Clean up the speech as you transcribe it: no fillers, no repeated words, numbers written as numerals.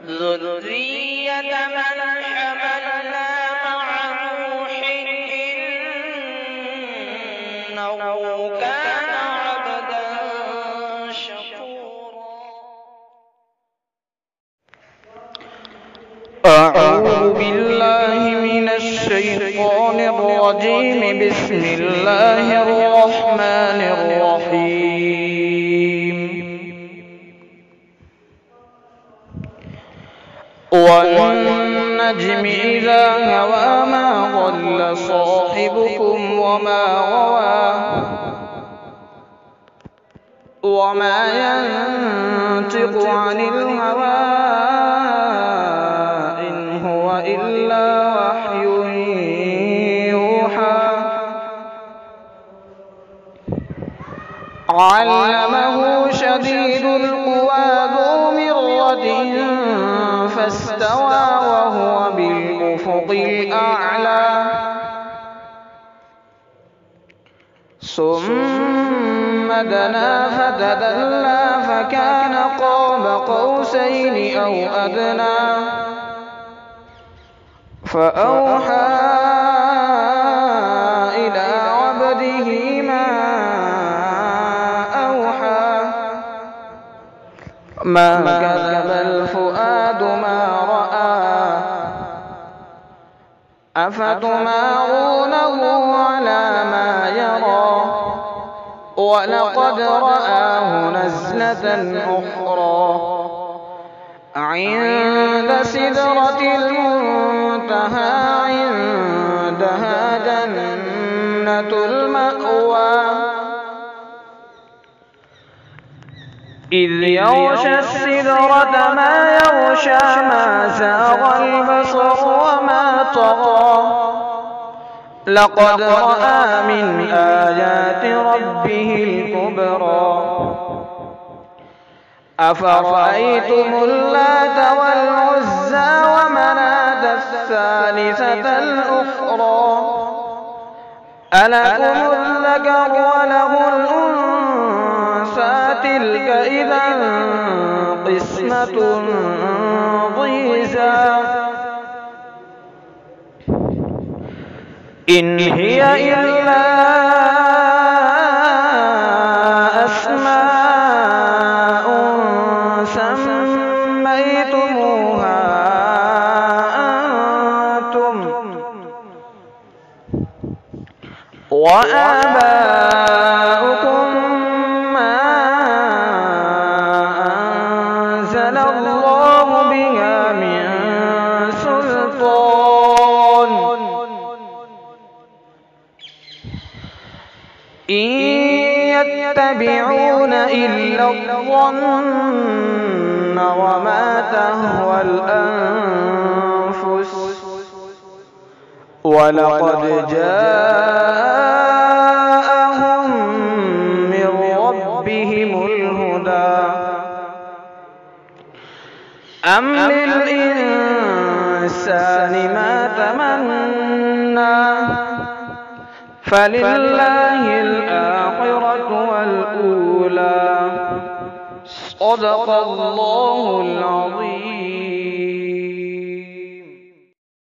ذرية من حملنا مع نوح إنه كان عبدا شكورا. أعوذ بالله من الشيطان الرجيم. بسم الله الرحمن الرحيم. والنجم إذا هوى ما ضل صاحبكم وما غوى وما ينطق عن الهوى إن هو إلا وحي يوحى. علمه شديد القوى ذو مرة فاستوى وهو بالأفق الأعلى. ثم دنا فتدلى فكان قاب قوسين أو أدنى فأوحى إلى عبده ما أوحى. ما كذب الفؤاد ما رأى أفتمارونه على ما يرى ولقد رآه نزلة أخرى عند سدرة المنتهى عندها جنة المأوى. إذ يغشى السدرة ما يغشى ما زاغ البصر وما طغى لقد رأى من آيات ربه الكبرى. أفرأيتم اللات والعزى ومناة الثالثة الأخرى ألكم الذكر وله الأنثى تلك إذا قسمة ضيزى. إن هي إلا أسماء سميتموها أنتم وآباؤكم ما أنزل الله بها من سلطان إن يتبعون إلا الظن وما تهوى الأنفس ولقد جاءهم من ربهم الهدى. أم للإنسان ما تمنى فلله الآخرة والأولى. صدق الله العظيم.